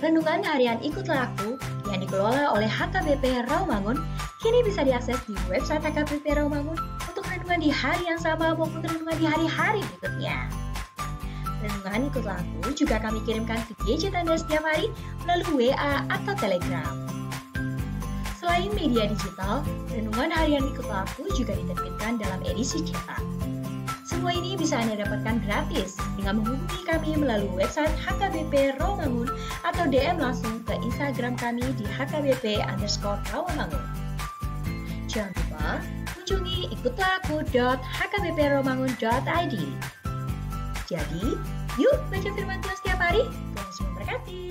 Renungan harian Ikutlah Aku yang dikelola oleh HKBP Rawamangun kini bisa diakses di website HKBP Rawamangun untuk renungan di hari yang sama maupun renungan di hari-hari berikutnya. Renungan Ikutlah Aku juga kami kirimkan ke gadget Anda setiap hari melalui WA atau Telegram. Selain media digital, renungan harian Ikutlah Aku juga diterbitkan dalam edisi cetak. Semua ini bisa Anda dapatkan gratis dengan menghubungi kami melalui website HKBP Rawamangun atau DM langsung ke Instagram kami di HKBP_Rawamangun. Jangan lupa kunjungi ikutlahku.hkbprawamangun.id. Jadi, yuk baca firman Tuhan setiap hari. Tuhan Yesus memberkati.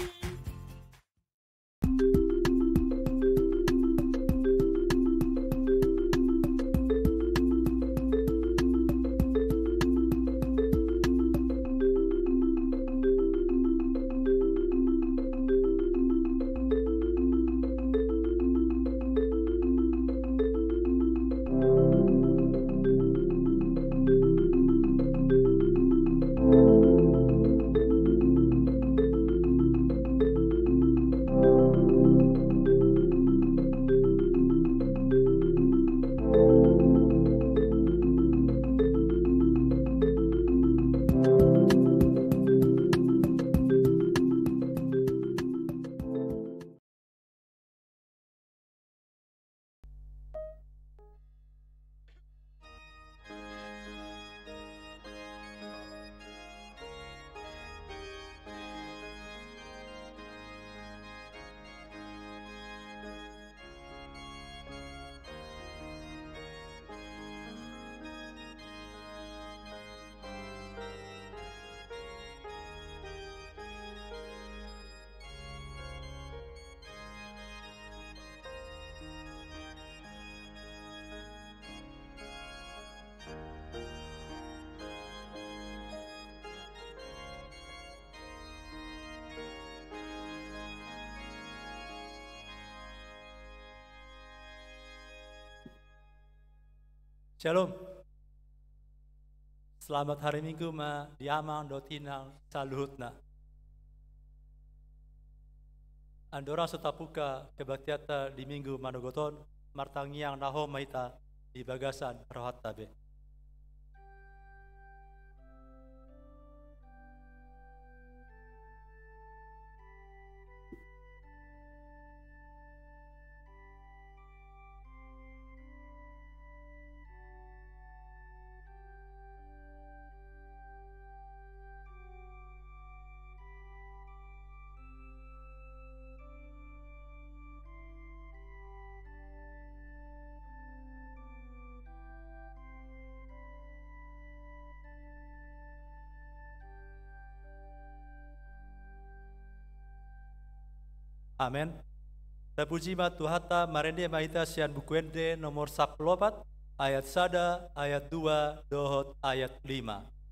Shalom. Selamat hari Minggu ma diamang dotinang saluhutna. Andora setapuka kebaktiata di Minggu manogoton martangiang naho maita di bagasan rohat tabe. Amen. Terpuji ma Tuhata marende mahita sian bukuende nomor 14 ayat 1 ayat 2 dohot ayat 5.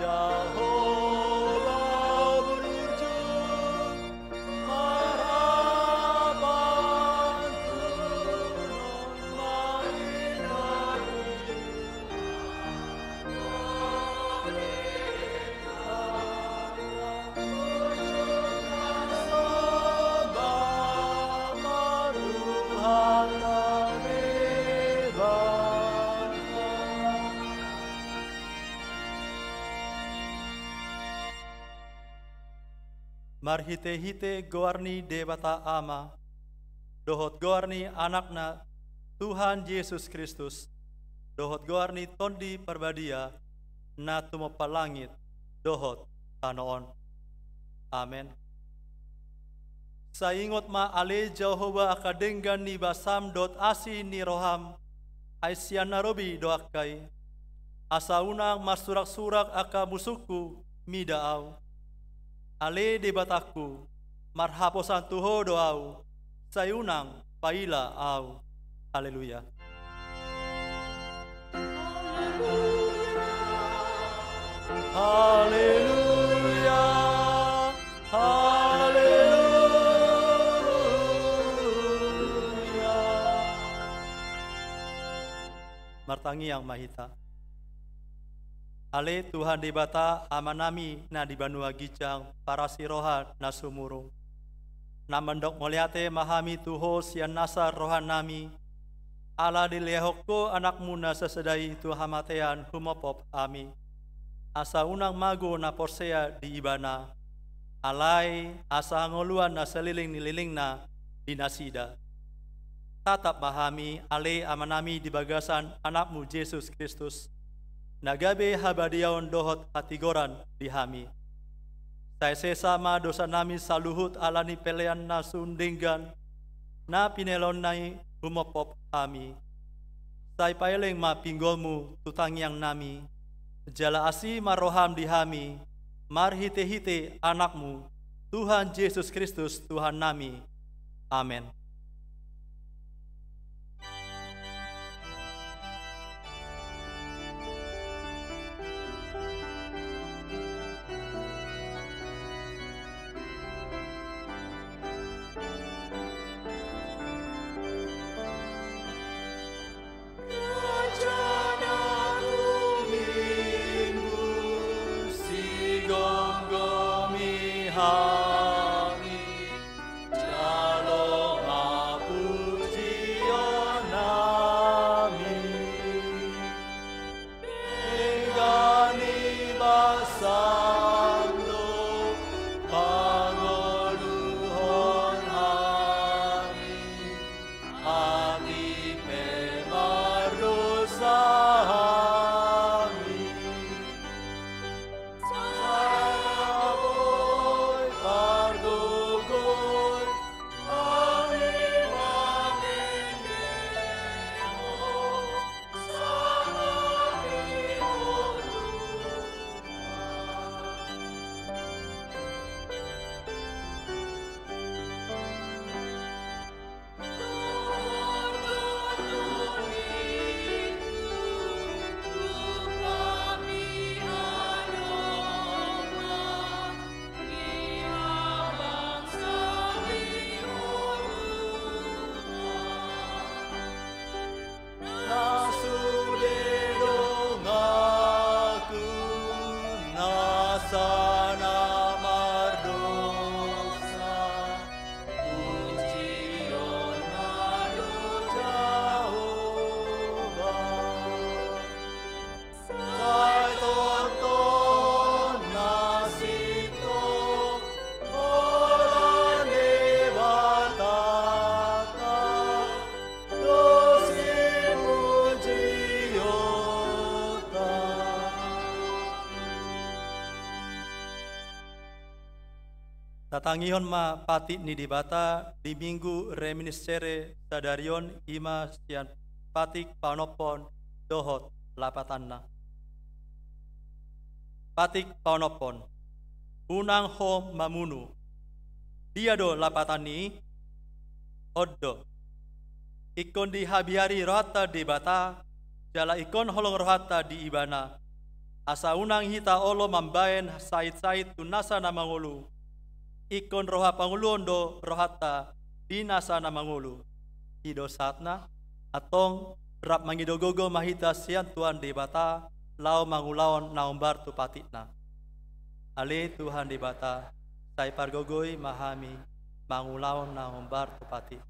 Jehovah berujung harapan turun mainani. Sembah maruhan lebah. Marhite-hite goarni debata ama, dohot goarni anakna Tuhan Yesus Kristus, dohot goarni tondi perbadia, na tumo palangit, dohot tanoon. Amen. Saingot ma ale Jehovah akadenggan ni basam dot asi ni roham, aisyan narobi doakai, asa unang masurak-surak aka musuku midaaw. Ale debataku, marhaposan tuho doau, sayunang paila au. Haleluya. Haleluya. Haleluya. Martangi yang mahita. Ale Tuhan debata amanami na di banua gicang para sirohan na sumurung. Na mendok moliate mahami tuho sian nasar rohan nami. Ala dilehokko anakmu na sesedai tuhamatean humopop ami. Asa unang mago na porsea di ibana. Alai asa ngoluan na seliling-nililing na dinasida. Tatap mahami ale amanami di bagasan anakmu Yesus Kristus. Nagabe habadiaon dohot hatigoran dihami. Saya sesama dosa nami saluhut alani pelean na sundinggan, na pinelon nai humopop kami. Saya paeleng ma pinggolmu tutangyang nami, jala asi maroham dihami, marhite-hite anakmu, Tuhan Yesus Kristus Tuhan nami. Amin. Tatangihon ma pati ni dibata di minggu reminiscere sadarion ima sian patik panopon dohot lapatanna. Patik panopon unang hom mamunu dia do lapatani oddo ikon di habiari rohata di bata jala ikon holong rohata di ibana asa unang hita olo mambaen sait-sait tu nasa na mangulu. Ikon roha panguluon do rohata di nasa na mangulu. Hido satna atong rap mangidogogo mahita sian Tuhan di bata lau mangulaon naumbar tu patitna. Ale Tuhan di bata sai pargogoi mahami mangulaon naumbar tu patit.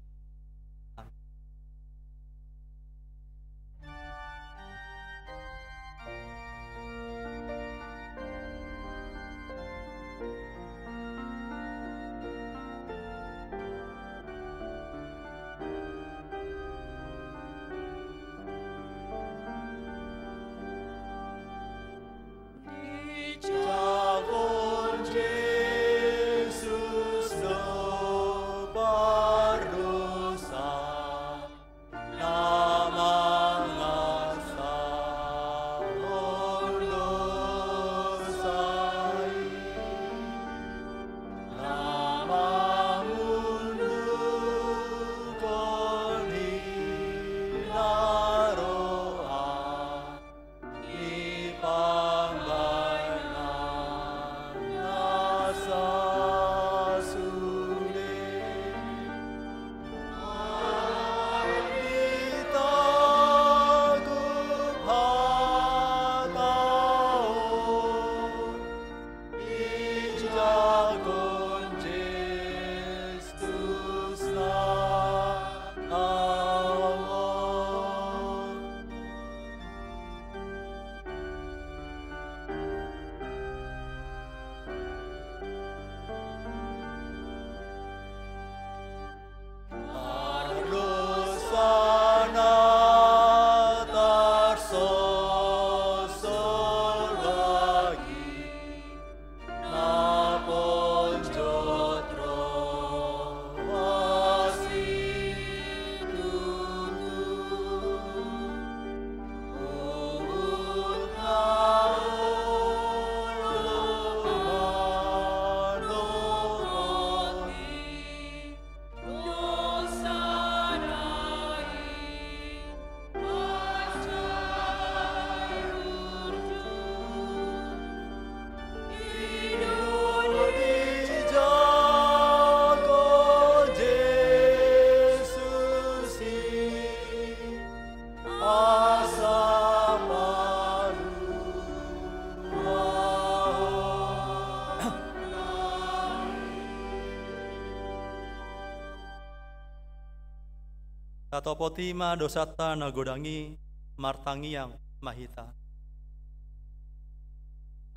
Katopotima dosata nagodangi martangiang mahita.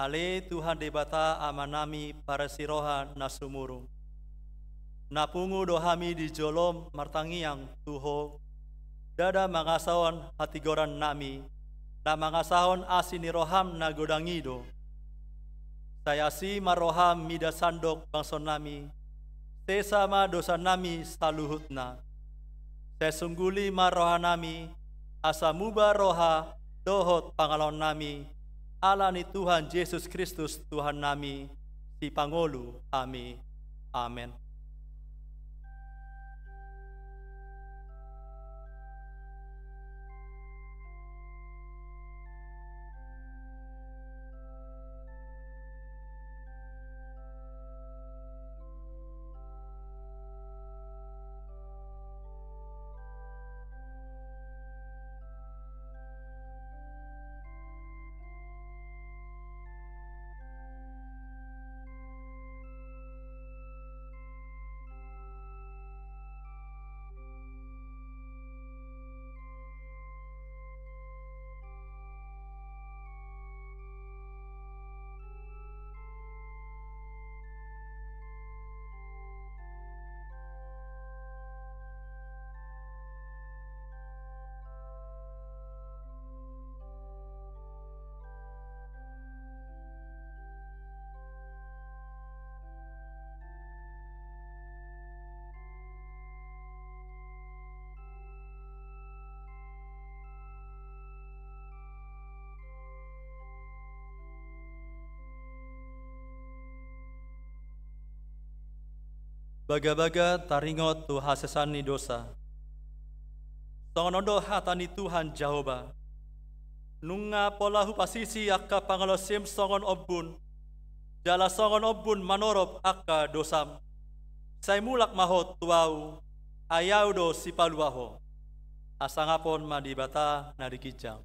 Ale Tuhan debata amanami para siroha nasumuru. Napungu dohami di jolom martangiang tuho. Dada mangasahon hatigoran nami. Na mangasahon asiniroham nagodangido. Sayasi maroham mida sandok bangson nami. Sesama dosa nami saluhutna. Sesungguli maroha nami, asa muba roha, dohot pangalon nami, alani Tuhan Yesus Kristus Tuhan nami, si Pangulu kami. Amen. Baga-baga taringot tu hasesani dosa. Songonondo hatani Tuhan Jehovah. nunga pola hupasisi akka pangalosim songon obun, jala songon obun manorob akka dosam, sai mulak mahot tuau, ayaudo sipaluaho, asangapon madibata nadikijang.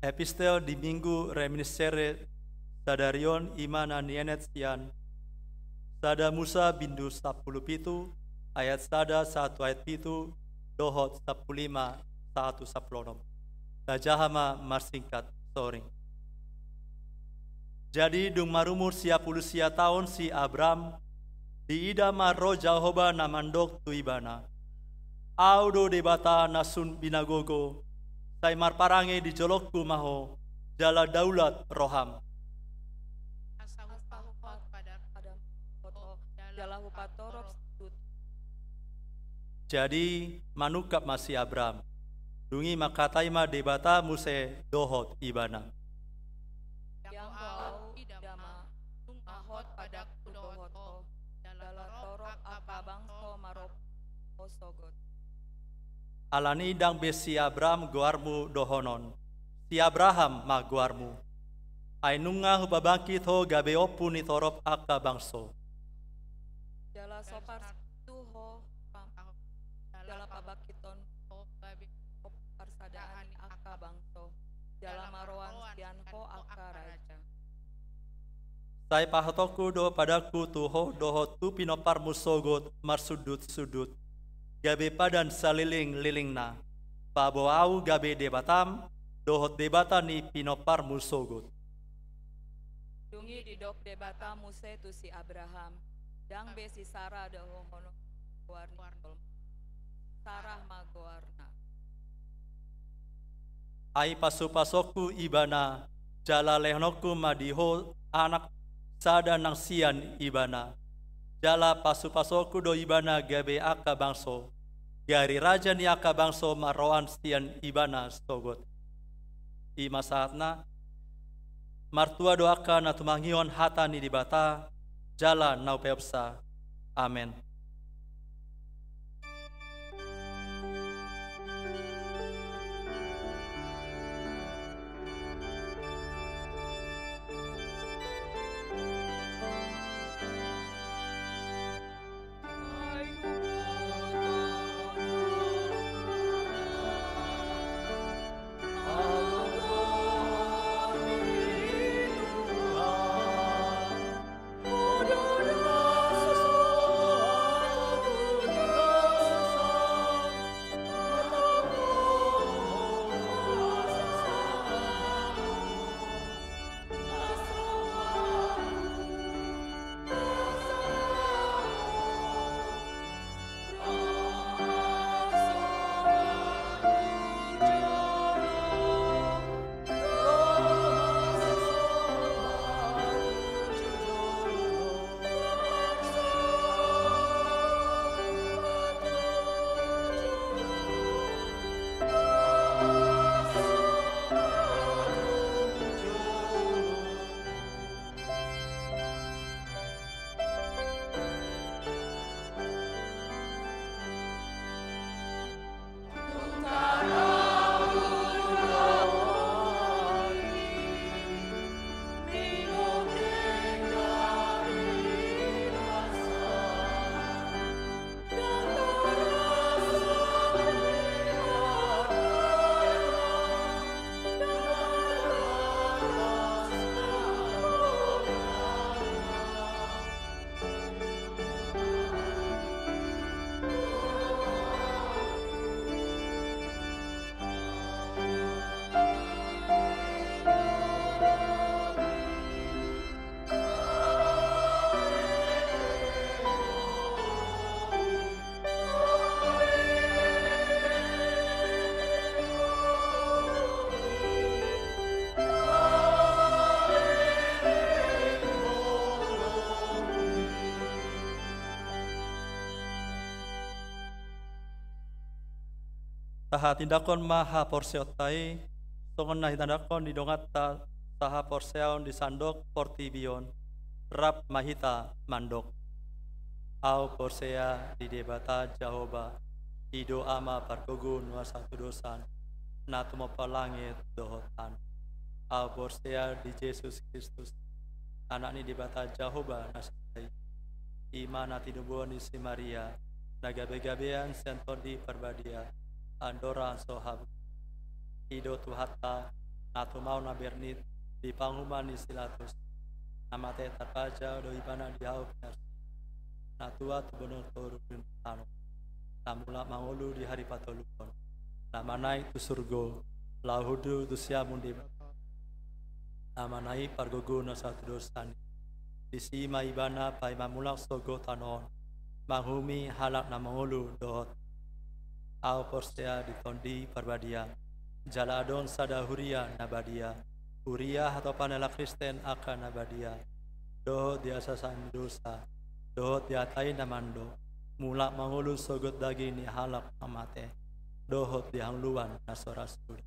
Epistel di minggu reminiscere sadarion imana nienet sian sada Musa bindu 10 pitu ayat sada 1 ayat pitu dohot 15 1 saplonom dajahama marsingkat soring. Jadi dung marumur 10 tahun si Abram di idama ro Jehovah namandok tuibana audo debata nasun binagogo sai marparange di jolokku maho jala daulat roham. jala hupatorok tut. Jadi manukap masih Abram. Dungi makataima debata muse dohot ibana. Yang kau idama ahot pada kudohoto jala torok apa bangso marop osogot. Alani dang besi Abram guarmu dohonon. Si Abraham ma guarmu. Ainunga hubabangkit ho gabe opu ni torop aka bangso. Jala sopar tuho jala pabakiton parsadaan aka bangso jala maroan sian ho aka raja. Sai pahotoku do padaku tuho doho tu pinopar musogot marsudut-sudut. Gabe padan saliling-liling na. Pabo au gabe debatam dohot debata ni pinopar musogot. Dungi didok debata muse tu si Abraham. Dang besi Sarah doho hono warna Sarah magoarna. Ai pasu-pasoku ibana jala lehnoku madiho anak sada nang sian ibana. Jala pasu-pasoku do ibana gabe aka bangso. Gari raja ni aka bangso maroan sian ibana stogot. Ima saatna martua doaka na tumangion hata ni dibata jala nau peopsa. Amen. Taha tindakon maha porseotai, songon nahi tindakon di dongata taha porseon di sandok portibion, rap mahita mandok. Au porsea di debata Jahoba, ido ama parkogun wasatu dosan, natumo palangit dohotan. Au porsea di Yesus Kristus, anak ni debata Jahoba nasai, imana tinubuan di si Maria, nagabe-gabean sentor di perbadia. Andora sohab ido tuhata natu mau na bernit di panghuman silatus namate terpaja do ibana diau pinarsi natua tu benar turun tanu namula mangulu di hari patolukon namanai tu surgo lahudu tu siamun di namanai pargogo na satu dosani isi ma ibana pai mamulak sogo tanon manghumi halak na mangulu dohot au porsea di tondi perbadia jaladon sada huria nabadia huria atau panela Kristen akan nabadia doho diasasan dosa dohot diatai namando, mulak mangulu sogot dagi ni halak amate, dohot diang luan nasoras suri.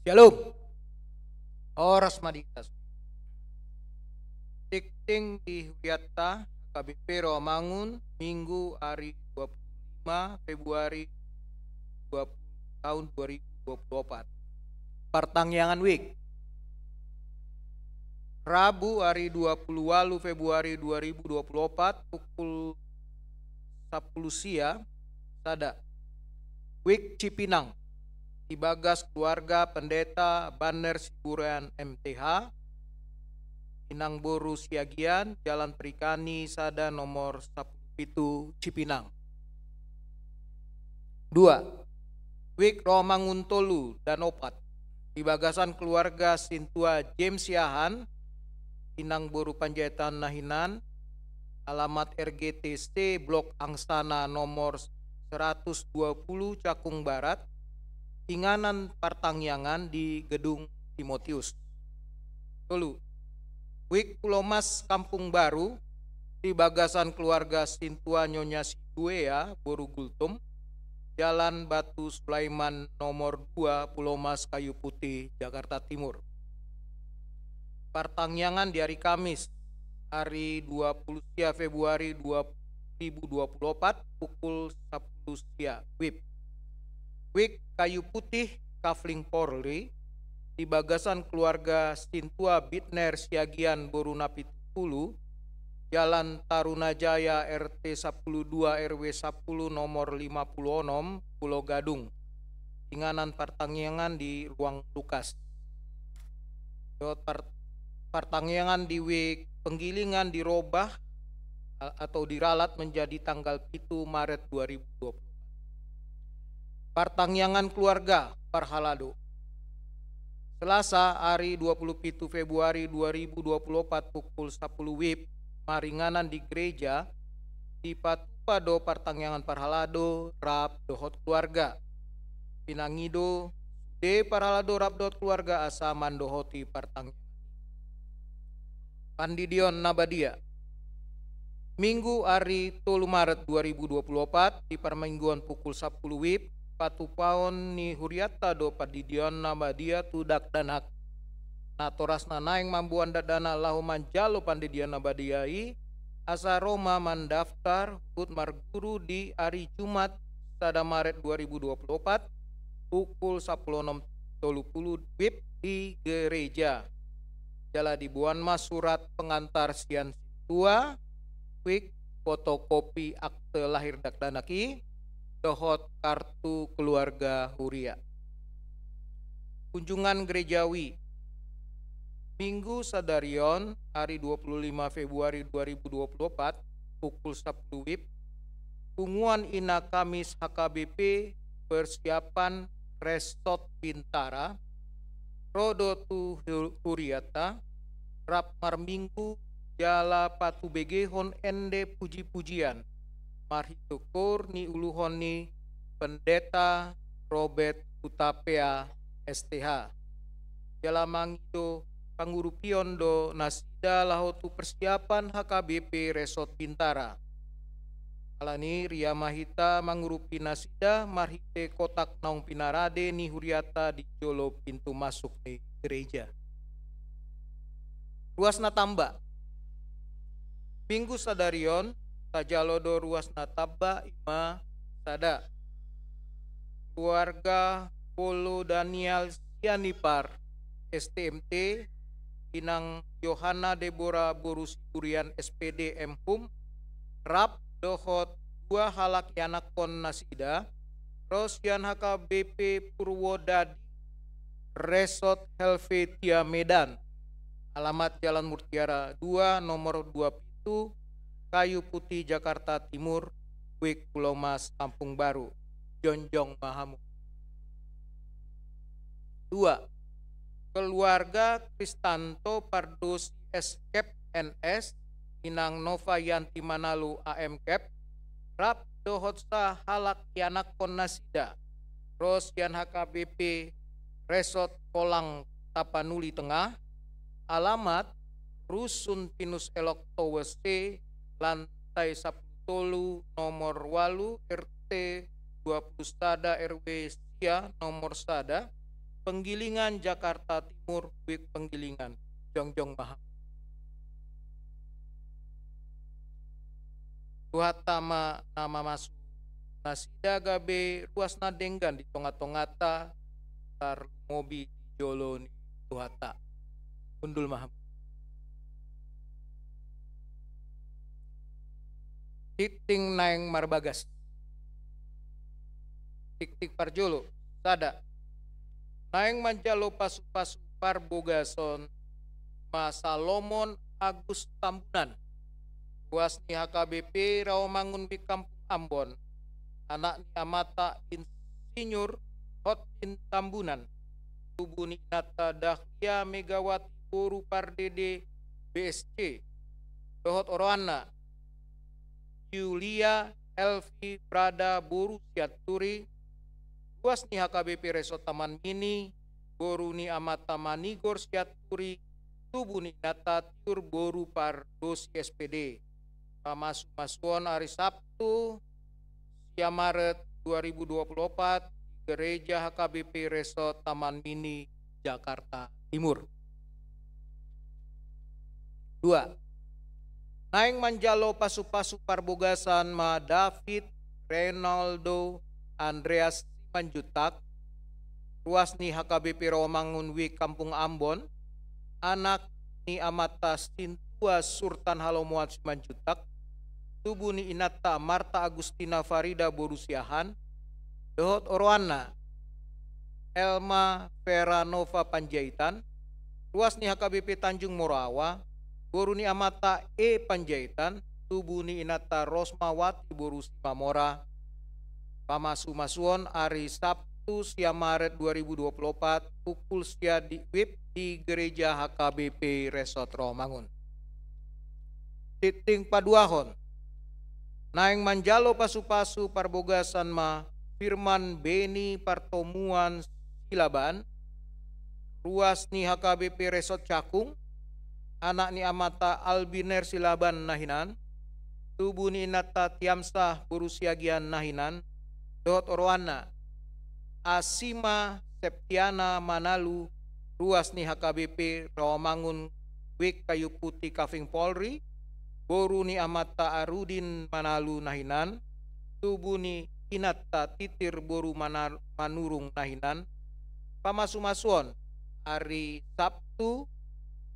Shalom. Oras Maditas. Tikting di Huriata KBP Rawamangun Minggu hari 25 Februari 20 tahun 2024. Pertangyangan Week. Rabu hari 28 Februari 2024 pukul 10 siang Sada. Week Cipinang. Dibagas keluarga pendeta Banner Siburan MTH Inang Boru Siagian Jalan Perikani Sada nomor 17 Cipinang. 2. Wik Rawamangun Tolu dan Opat Dibagasan keluarga Sintua James Yahan Inang Boru Panjaitan Nahinan alamat RGTC Blok Angsana nomor 120 Cakung Barat Inganan Partangyangan di Gedung Timotius. Tolu. Wik Pulau Mas Kampung Baru di bagasan keluarga Sintua Nyonya Sibuea Boru Gultum Jalan Batu Sulaiman nomor 2 Pulau Mas Kayu Putih Jakarta Timur. Partangyangan di hari Kamis hari 20 Februari 2024 pukul 10 siang. Wik Kayu Putih Kafling Polri di bagasan keluarga Sintua Bitner Siagian Boru Napitupulu Jalan Tarunajaya RT 12 RW 10 nomor 56 Pulau Gadung. Inganan partangyangan di ruang Lukas. Partangyangan di Wik Penggilingan dirobah atau diralat menjadi tanggal 7 Maret 2020. Partangyangan keluarga Parhalado. Selasa hari 27 Februari 2024 pukul 10 WIB maringanan di gereja di Patupado Partangyangan Parhalado Rap Dohot keluarga. Pinangido de Parhalado Rap Dohot keluarga asa mandohoti partangyangan. Pandidion Nabadia. Minggu hari 3 Maret 2024 di permingguan pukul 10 WIB Patupaon ni Huriata do Padidion Nabadia tudak danak natorasna naeng mambuan dadana lahuman jalo Pandidion Nabadiai asa Roma mandaftar hut marguru di hari Jumat sada Maret 2024 pukul 16.30 WIB di gereja. Jala dibuan mas surat pengantar sian sintua wik fotokopi akte lahir dakdanaki dohot kartu keluarga Huria. Kunjungan gerejawi Minggu Sadarion hari 25 Februari 2024 pukul 10 WIB Punguan Ina Kamis HKBP persiapan Resort Bintara Rodotu Huriata Rap Marminggu Jala Patu Begehon Ende Puji-pujian Marhitukur ni uluhoni Pendeta Robert Utapea STH Jalamangido Pangurupion do Nasida lahotu persiapan HKBP Resort Bintara alani Ria Mahita mangurupi Nasida marhite kotak naung pinarade ni Huriata di jolo pintu masuk di gereja. Ruasna tamba Minggu Sadarion Tajalodo ruasna tabba ima sada keluarga Polo Daniel Sianipar STMT Inang Yohana Deborah Borusiburian SPD Mhum Rap dohot 2 halak yanakon Nasida Rosyan HKBP Purwodadi Resort Helvetia Medan alamat Jalan Mutiara 2 nomor 2 Pitu Kayu Putih Jakarta Timur Wik Pulau Mas Kampung Baru Jonjong Mahamu. 2. Keluarga Kristanto Pardos Escape NS Inang Nova Yanti Manalu AM Cap Rap Dohotsa Halak Yanak Nasida Rosyan HKBP Resort Kolang Tapanuli Tengah alamat Rusun Pinus Elok Towese lantai 10 nomor 8 RT 20 Sada RW Sia nomor Sada Penggilingan Jakarta Timur, WIK Penggilingan, Jongjong Mahamud. Tuhatama nama masuk nasida gabe ruas nadenggan di tonga-tongata tar mobi di joloni tuhata undul Mahamud. Titing naeng marbagas tik parjolo sada naeng manjalo pasu-pasu parbogason Ma Salomon Agus Tambunan ruas ni HKBP Rawamangun di Kampung Ambon anak ni Amata Insinyur Hotin Tambunan tubuh ni Nata Dahlia Megawati Boru Pardede BSC dohot oroana Yulia Elvi Prada Boru Siaturi ruas ni HKBP Resort Taman Mini Boru ni Amata Manigor Siaturi tubuh ni Nata Tiur Boru Pardos SPD Masuk-masuon hari Sabtu siang Maret 2024 di Gereja HKBP Resort Taman Mini Jakarta Timur. 2. Naeng manjalo pasu-pasu parbogasan Ma David Renaldo Andreas Simanjutak ruas ni HKBP Rawamangun WIK Kampung Ambon anak ni Amata Sintua Sultan Halomuat Simanjutak tubuh ni Inata Marta Agustina Farida Borusiahan dohot oroana Elma Veranova Panjaitan ruas ni HKBP Tanjung Morawa boru ni Amata Panjaitan tubuh ni Inata Rosmawati Borusi Mamora pamasu-masuon hari Sabtu siang Maret 2024 pukul sia di WIB di Gereja HKBP Resort Rawamangun. Titing paduahon naeng manjalo pasu-pasu parbogasan Ma Firman Beni Partomuan Silaban ruas ni HKBP Resort Cakung anak ni Amata Albiner Silaban Nahinan tubuh ni Nata Tiamsah Borusiagian Nahinan dohot oroana Asima Septiana Manalu ruas ni HKBP Rawamangun WIK Kayu Putih Kaving Polri boru ni Amata Arudin Manalu Nahinan tubuh ni Inata Titir Boru Manurung Nahinan pamasu-masuon hari Sabtu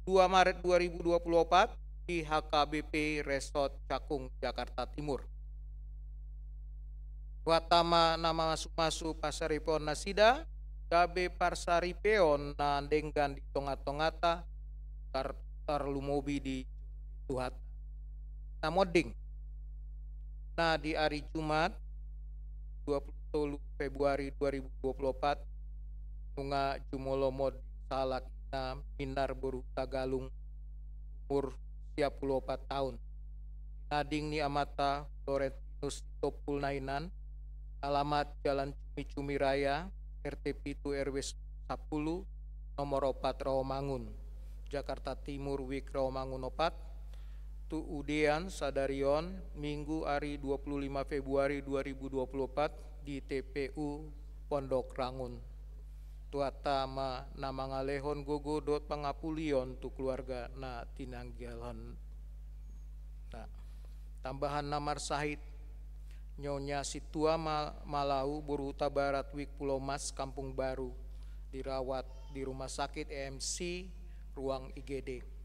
2 Maret 2024 di HKBP Resort Cakung Jakarta Timur. Watama nama masuk-masuk pasaripon nasida gabe parsaripeon na denggan di tonga-tongata tarlumobi di tuhat namoding nah di hari Jumat 23 Februari 2024 nunga jumolomod salakina minar boru Tagalung umur 34 tahun nading ni Amata Florentinus Topul Nainan alamat Jalan Cumi-Cumi Raya RT Pitu RW 10 nomor 4 Rawamangun Jakarta Timur WIK Rawamangun 4 tu udean sadarion Minggu hari 25 Februari 2024 di TPU Pondok Rangun tuatama nama ngalehon gogo dot pangapulion tu keluarga na tinanggialon nah tambahan namar sahid Nyonya Situa Malau Boruta Barat WIK Pulau Mas Kampung Baru dirawat di Rumah Sakit EMC Ruang IGD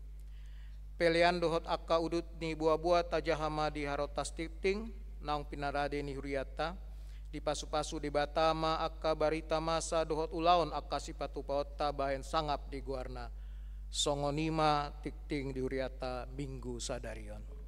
pelian dohot akka udut ni buah-buah tajahama di harotas titing naung pinarade ni huriata di pasu-pasu di batama akka barita masa dohot ulaon akka sipatu paota bahen sangap di guarna songonima titing di huriata minggu sadarion.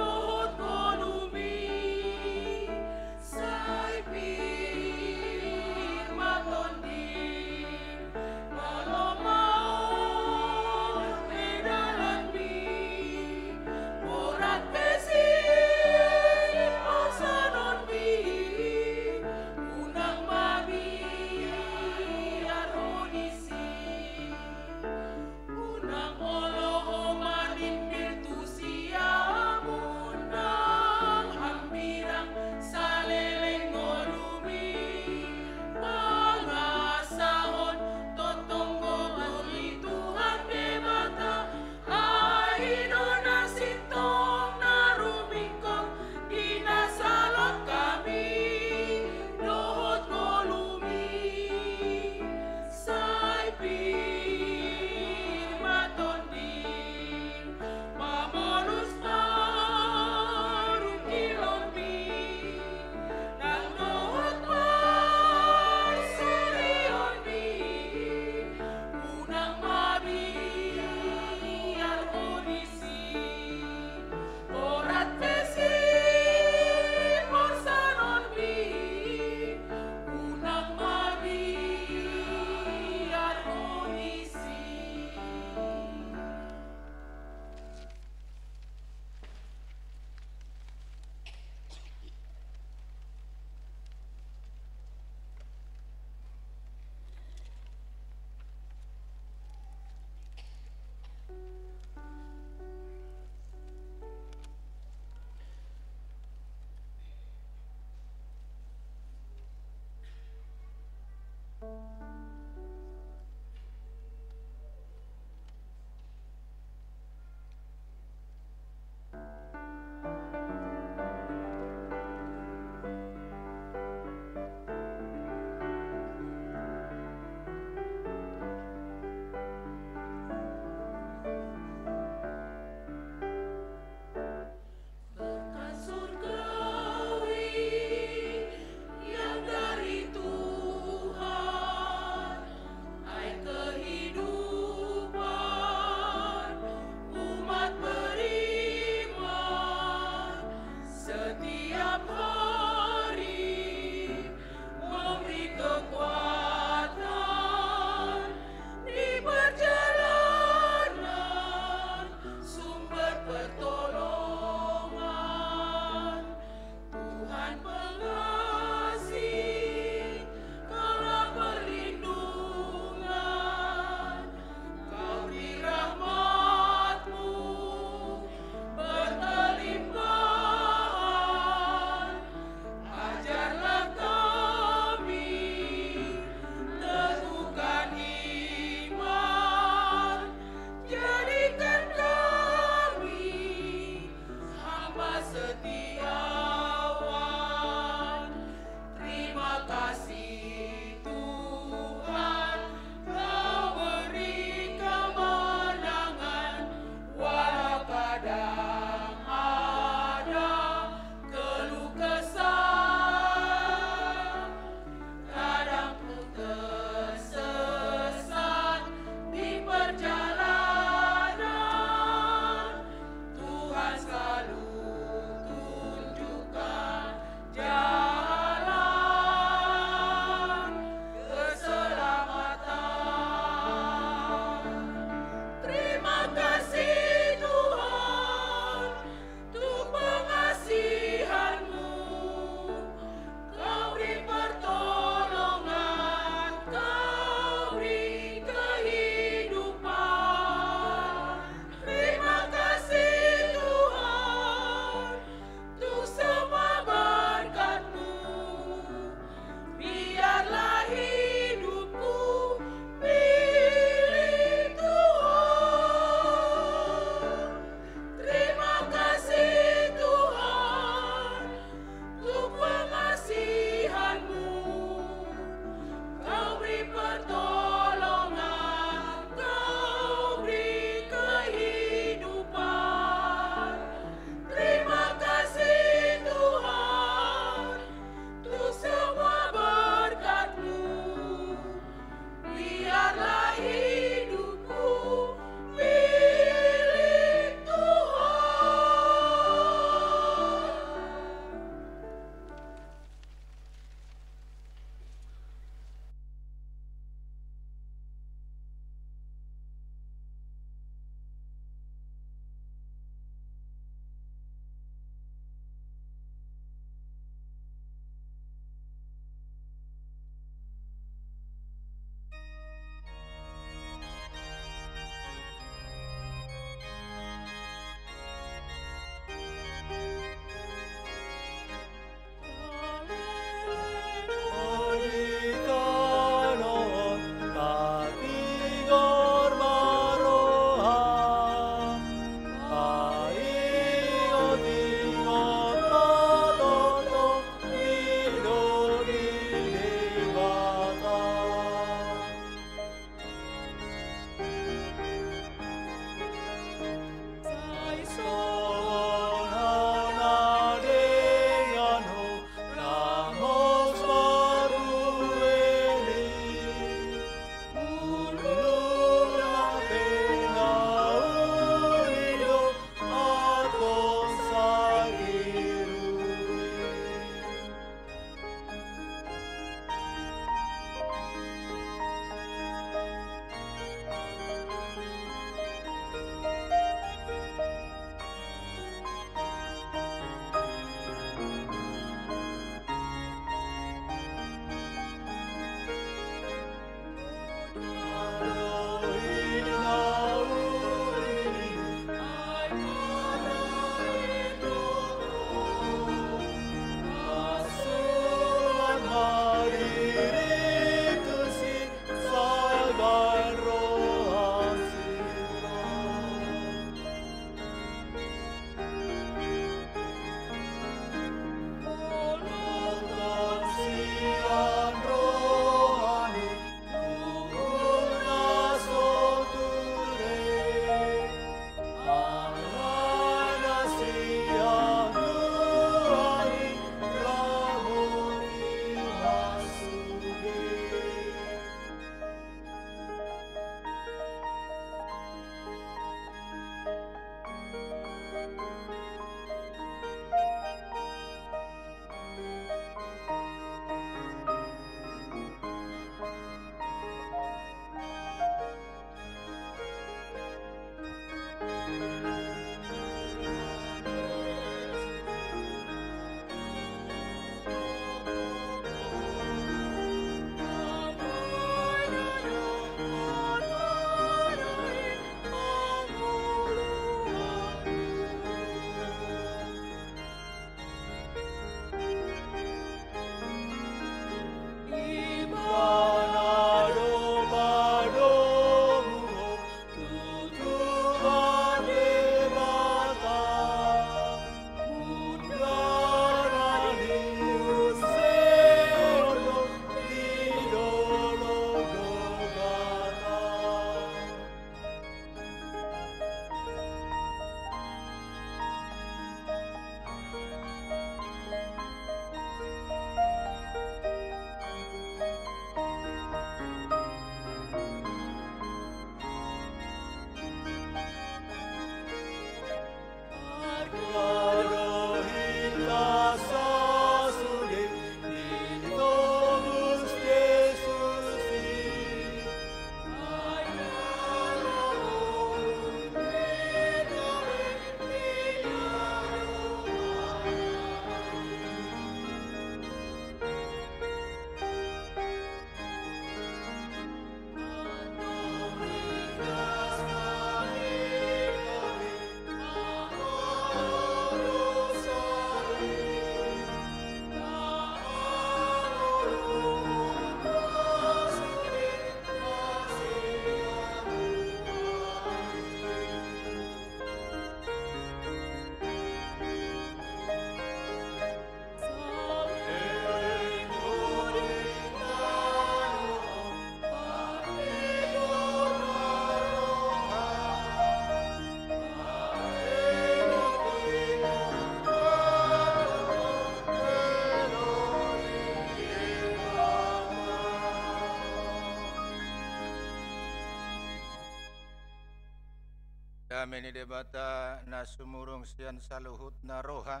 Dameni debata na sumurung sian saluhut na roha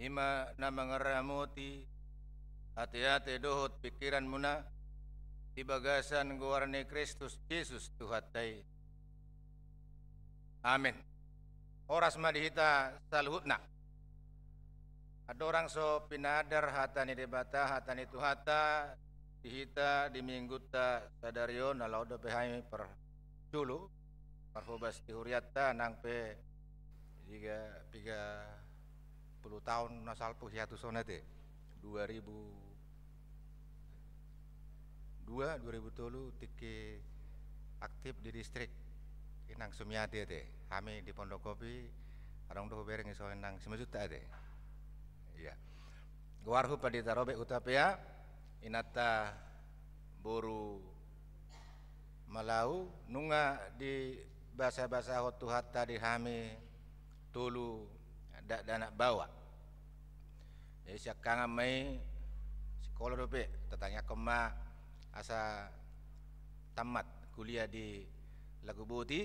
ima na mangaramuti hati-hati dohot pikiran muna di bagasan guarne Kristus Yesus Tuhatai. Amin. Oras madihita saluhutna. Ada orang so pinadar hatani debata hatani tuhata dihita di minggu ta sadario na lauda pehai per dulu parhobas dihuriata nang pe 30 tahun nasal pu hiatu sonate 2003 tiki aktif di distrik nang Sumiati te kami di Pondokopi arong doh bereng iso nang 5 juta te iya guarhu padita robe utapia inata boru malau nunga di bahasa-bahasa hotu hatta di hami tulu dana bawa jadi siakanga mai sekolah dope tetanya kema asa tamat kuliah di Lagubuti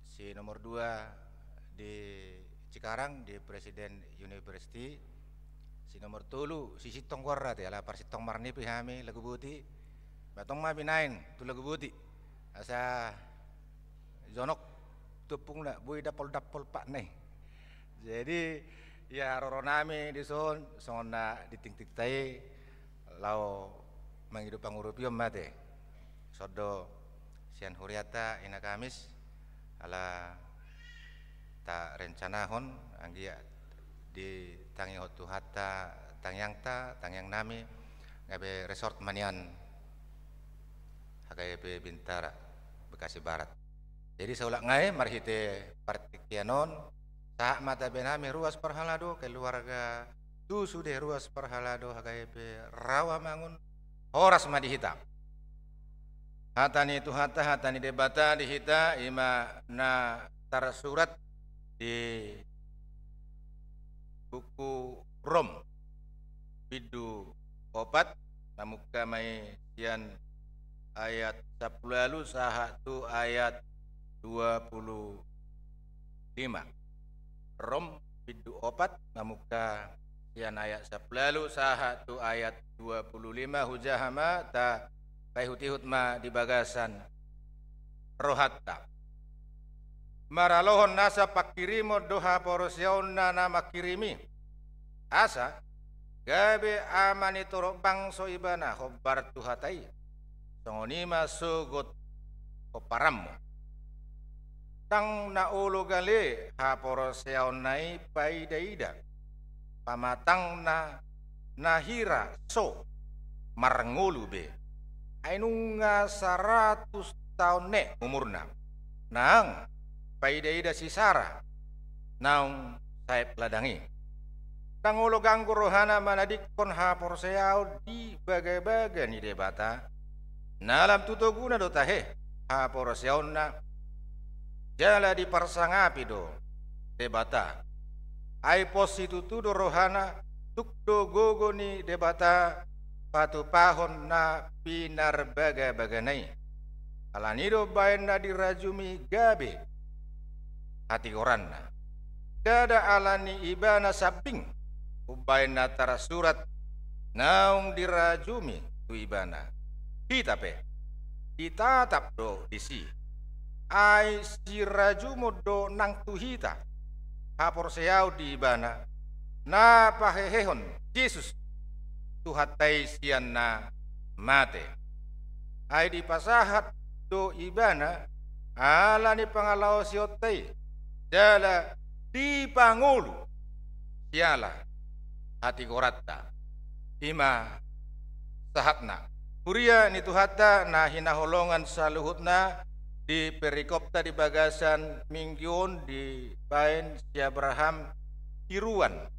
si nomor 2 di Cikarang di Presiden University si nomor 3 si Sitong Warra te ala par Sitong Marni pihami Lagubuti batong ma binain tu Lagubuti asa zonok tupung na bui dapol pak nih jadi ya roronami di son sona diting-ting tai lau manghidup pangurupium mate sodo sian huriata ina Kamis ala ta rencanahon anggia di tangi hotu hatta tangyang nami ngabe resort manian HKP Bintara Bekasi Barat. Jadi seulak ngai marhite partikianon sa mata benami ruas perhalado keluarga tu sudah ruas perhalado HKP Rawamangun horas madihita. Hatani itu hatani debata dihita ima na tarasurat di buku Rom bidu opat namuka mai sian ayat 10 lalu sahatu ayat 25 Rom bidu opat namuka sian ayat 10 lalu sahatu ayat 25 hujahama ta kaihut-ihut ma di bagasan rohatta maralohon nasa pakirimo doha porosyaun na makirimi asa gabe amani torok bangso ibana hobar tuhatai songonima sugot koparammo tang naulo gale ha porosyaun nai paidaida pamatang na nahira so marngulu be ainunga 100 tahun ne umurna nang paidaida si Sarah naung saip ladangi tangulo ganggu rohana manadikon ha porseau di bagai-bagai ni debata nalam tutuguna do tahe ha porseauna jala di parsangapi do debata ai positutu do rohana tukdo gogo ni debata patu pahon na pinar bagai-bagai alanido bayan na dirajumi gabe hati koranna dada alani ibana sabing ubain natara surat naung dirajumi tu ibana hitape ditatap do disi ai si rajumo do nang tuhita hapor seau di ibana na pahehehon Yesus tuhatai sian na mate ai di pasahat do ibana alani pangalau siotai jala di pangulu siala hati koratta ima sahatna huria ni tuhata na hinaholongan saluhutna di perikopta di bagasan minggion di bain si Abraham hiruan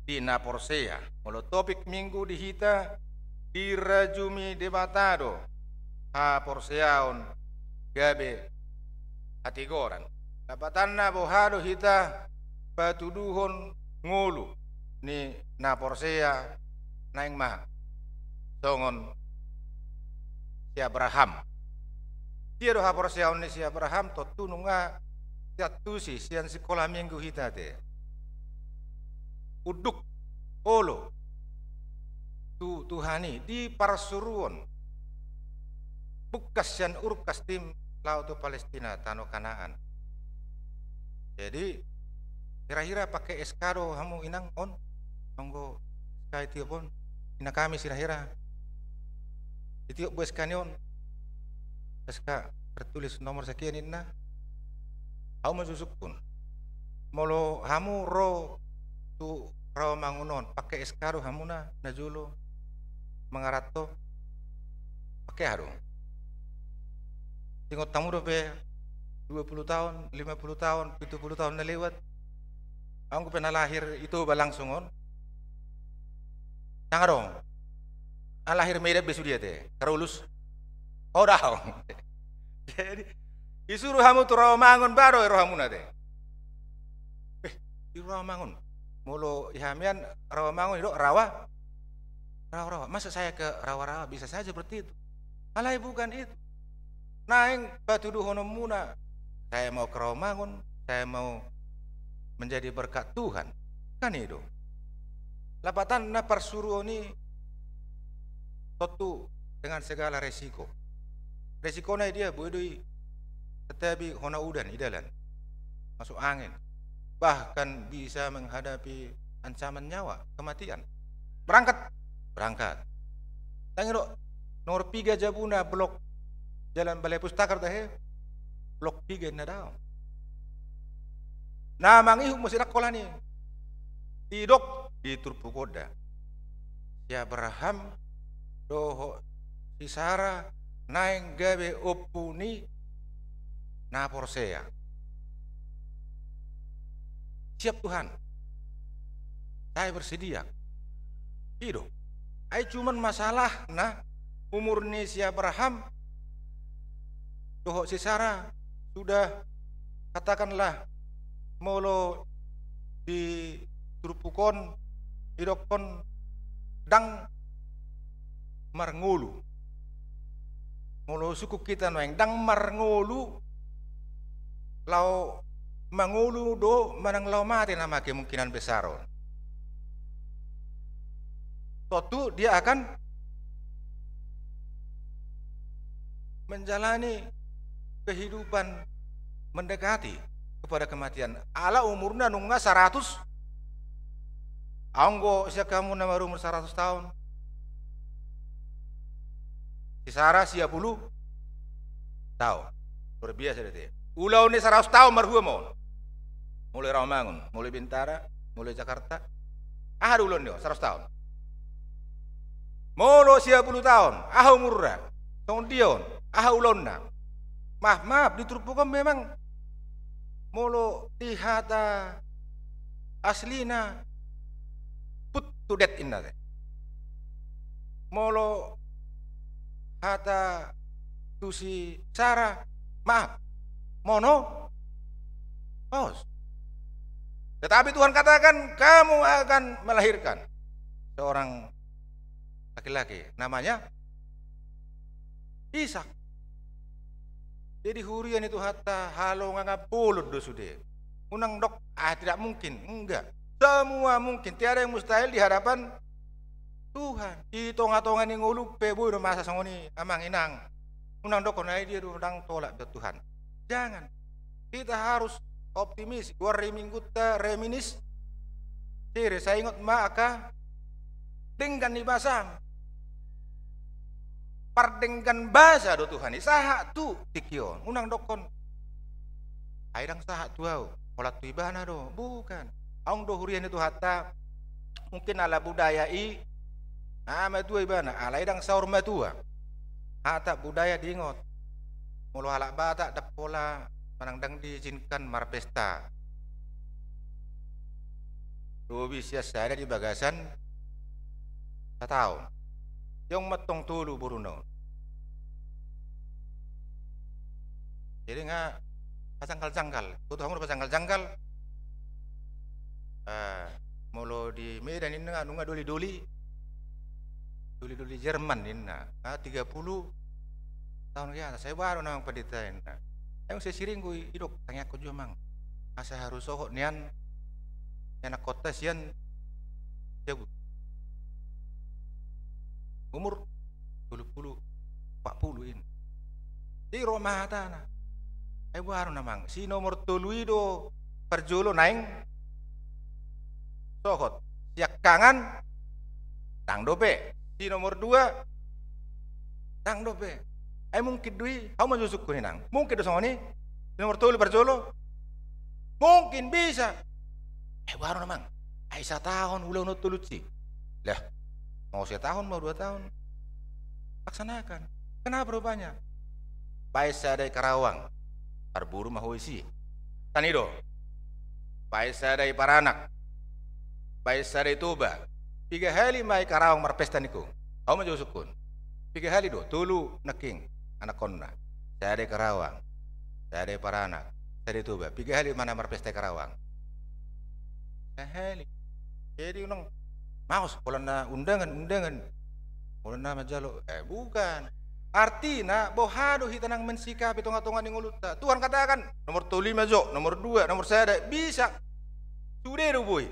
di Naporsea molo topik minggu dihita di rajumi debatado ha porseaon gabe hati goran dapatanna bohado hita patuduhon ngulu ni Naporsea naing mah songon si Abraham Dia doha porsiaun ni si Abraham totu nunga tiatu si sian sekolah minggu hita te. Uduk olo Tuhani di parsuruon bukas sian urkas tim laut Palestina tano Kanaan. Jadi kira-kira pakai eskado hamu inang on monggo skai tiopon ina kami sirahira itiop bues kanion SK tertulis nomor sekian inna hamu masusuk pun molo hamu ro tu rawa mangunon pakai eskado hamuna najulo mengarato pakai haru tinggal tamu dobe 20 tahun, 50 tahun, 70 tahun na lewat. Aku pernah lahir itu balangsungon. Nangarong. Ang lahir may besu dia te. Karulus. Oh dah. Jadi isuruh hamu tu rawamangon baru rohamu na te. Di rawamangon. Mulu ihamian rawamangon itu rawa. Rawa. Masa saya ke rawa-rawa bisa saja seperti itu. Alai bukan itu. Naing batu duhono muna. Saya mau ke Rawamangun, saya mau menjadi berkat Tuhan. Kan itu. Lapatan na parsuruo ni totu dengan segala resiko. Resiko na dia bodohi tetapi hona udan idalan. Masuk angin. Bahkan bisa menghadapi ancaman nyawa, kematian. Berangkat. Tangiro nomor 3 Jabuna blok Jalan Balai Pustaka tahe blok 3 na daw. Namang ihuk mo sila kola ni. Tidok di Turpukoda. Si Abraham doho si Sarah naing gabe opuni na porsea. Siap Tuhan. Saya bersedia. Tidok. Ay cuman masalah na umur ni si Abraham doho si Sarah sudah katakanlah molo di Turpukon idokon dang marngulu molo suku kita noeng dang marngulu lau mangulu do manang lau mati nama kemungkinan besar. Suatu dia akan menjalani kehidupan mendekati kepada kematian. Ala umurna nungga 100. Anggo sia kamu nama umur 100 tahun. Si Sarah 10 tahun. Luar biasa dia. Ulau ni 100 tahun marhua mau. Mulai Rawamangun, mulai Bintara, mulai Jakarta. Ulun dia 100 tahun. Molo 10 tahun. Umurna. Tong dion. Ulonna. Maaf, di Turpukan memang molo tihata aslina put to death inna. Molo hata tusi Sarah maaf mono pos. Tetapi Tuhan katakan kamu akan melahirkan seorang laki-laki namanya Ishak. Jadi hurian itu hatta halo ngangapulud do sude. Unang dok tidak mungkin, enggak. Semua mungkin, tiada yang mustahil di hadapan Tuhan. Di tonga-tonga ni ngulu pebo do masa sangoni amang inang. Unang dok konai dia do dang tolak ke Tuhan. Jangan. Kita harus optimis. Gua remingguta reminis. Sire saya ingat maka dengan ibasang. Pardengkan bahasa do Tuhan saha tu tikion unang dokon airang saha tu au olat tu ibana do bukan aung do hurian itu hatta mungkin ala budaya ama tu ibana ala idang saur matua hatta budaya diingot mulu halak batak dak pola manang diizinkan marpesta do bisa saya di bagasan tahun yang matong tulu buruno. Jadi nga pasangkal-jangkal. Tutuh kamu pasangkal-jangkal. Molo di Medan ini nga doli-doli Jerman ini 30 tahun ya saya baru nang penditain. Yang saya siring gue hidup tanya aku juga mang. Asa harus sohok nian anak kota sian jago. Umur 20 40 ini. Di rumah tanah. Baru namang si nomor 3 do perjolo naing sohot siak kangan tang dope si nomor 2 tang dope mungkin dui kau menjusuk kuning nang mungkin do ni si nomor 3 perjolo mungkin bisa baru namang sa tahun ulah no tulut sih lah mau 1 tahun mau 2 tahun laksanakan kenapa rupanya baik saya dari Karawang Arburu mahuisi tanido paisa dari Paranak paisa dari Toba 3 hari mai Karawang marpesta niku kau maju sukun 3 hari do tulu neking anak konna saya dari Karawang saya dari Paranak saya dari Toba 3 hari mana marpesta Karawang hari jadi unang maus polana undangan polana majalo bukan artinya bohado hitanang mensikapi tonga-tonga ning uluta. Tuhan katakan nomor 5 jo, nomor 2, nomor saya bisa. Sudah do boy.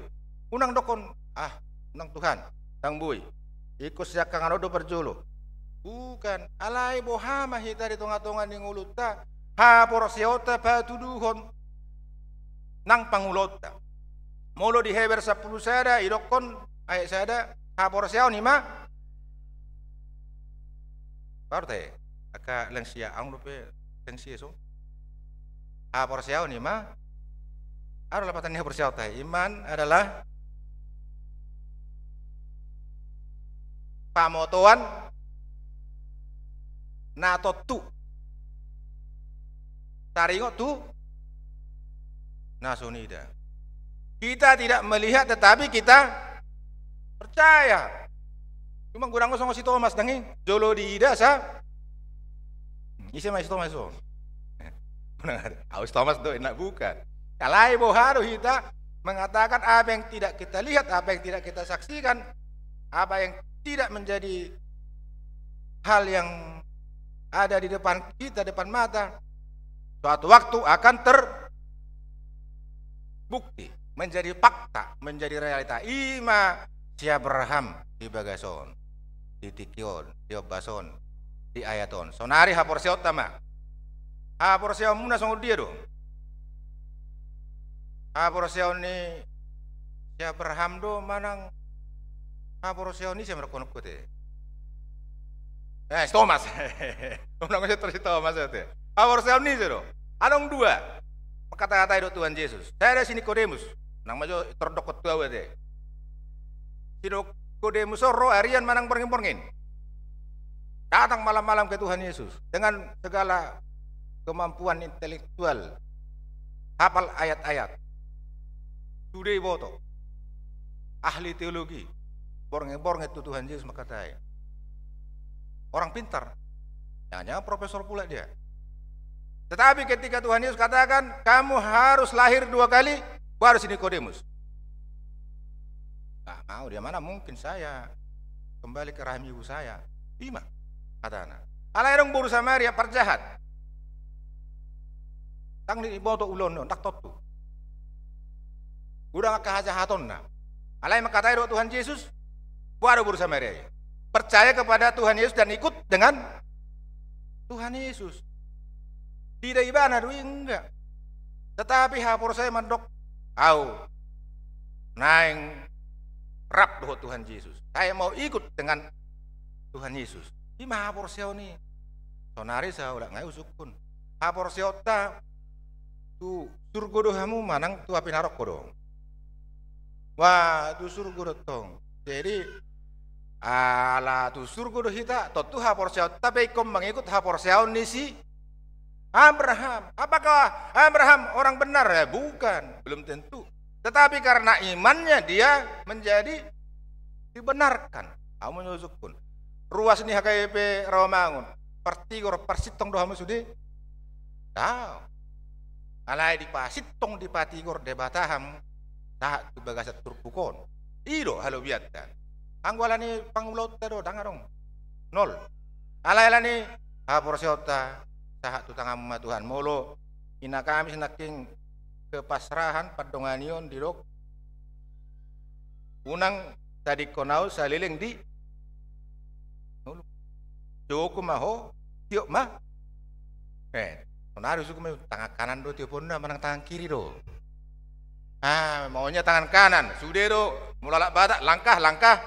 Unang dokon unang Tuhan, tang boy. Ikut siak kang anodo perjolo. Bukan alai bohama hita di tonga-tonga ning uluta. Ha porosiota patuduhon nang pangulota. Molo di heber 10 sada idokon ay sada ha porosio ni ma parte aka langsia ang lupe langsia so porsiao ni ma ada lapatan ni porsiao tai iman adalah pamotoan nato tu taringo tu nasunida kita tidak melihat tetapi kita percaya. Cuma kurang kosong si Thomas dangi jolo di ida sa. Isi mais Thomas so. Aus Thomas do enak bukan. Kalai boharo kita mengatakan apa yang tidak kita lihat, apa yang tidak kita saksikan, apa yang tidak menjadi hal yang ada di depan kita, depan mata. Suatu waktu akan terbukti, menjadi fakta, menjadi realita. Ima si Abraham di Bagason. Di Tikion, di Obason, di Ayaton. Sonari haporsiot tama. Haporsiot muna song dia do. Haporsiot ni si Abraham do manang haporsiot ni siya merekonok kote. Thomas. Unang saya terus Thomas itu. Haporsiot ni do. Anong 2. Kata-kata itu Tuhan Yesus. Saya ada sini Nikodemus. Nang majo terdokot tua wete. Sino Nikodemus ro arian manang porngin-porngin. Datang malam-malam ke Tuhan Yesus dengan segala kemampuan intelektual, hafal ayat-ayat. Sudah boto. Ahli teologi. Porngin-porngin itu Tuhan Yesus makatai. Orang pintar. Jangan-jangan profesor pula dia. Tetapi ketika Tuhan Yesus katakan, kamu harus lahir 2 kali baru si Nikodemus. Mau dia mana mungkin saya kembali ke rahim ibu saya. Bima katana. Alai dong buru Samaria perjahat. Tang ni boto ulon tak totu. Udah kahajahatonna. Alai makatai do Tuhan Yesus baru buru Samaria. Percaya kepada Tuhan Yesus dan ikut dengan Tuhan Yesus. Tidak ibadah dulu enggak. Tetapi hapur saya mendok naing rap doh Tuhan Yesus. Saya mau ikut dengan Tuhan Yesus. Di maha porsio ni. Sonari saya udah ngai usukun. Ha porsio ta tu surga dohamu manang tu api narok kodong. Wah tu surga dotong. Jadi ala tu surga doh hita to tu ha porsio tapi kom mengikut ha porsio ni si Abraham. Apakah Abraham orang benar? Ya bukan, belum tentu. Tetapi karena imannya dia menjadi dibenarkan. Kamu nyusuk pun. Ruas ini HKP Rawamangun. Pertigor persitong dohamu sudi. Tahu. Alai di pasitong di patigor de Bataham. Tak tu bagasat turpukon. Ido halo biatan. Anggwala ni pangulot tado dangarong. 0. Alai lani porsiota sahat tu tangan Tuhan molo ina kami senaking kepasrahan padonganion di dok unang tadi konau saliling di Joko maho tiok mah harus hukum tangan kanan do tiok pun menang tangan kiri do maunya tangan kanan sudah do mulalak batak langkah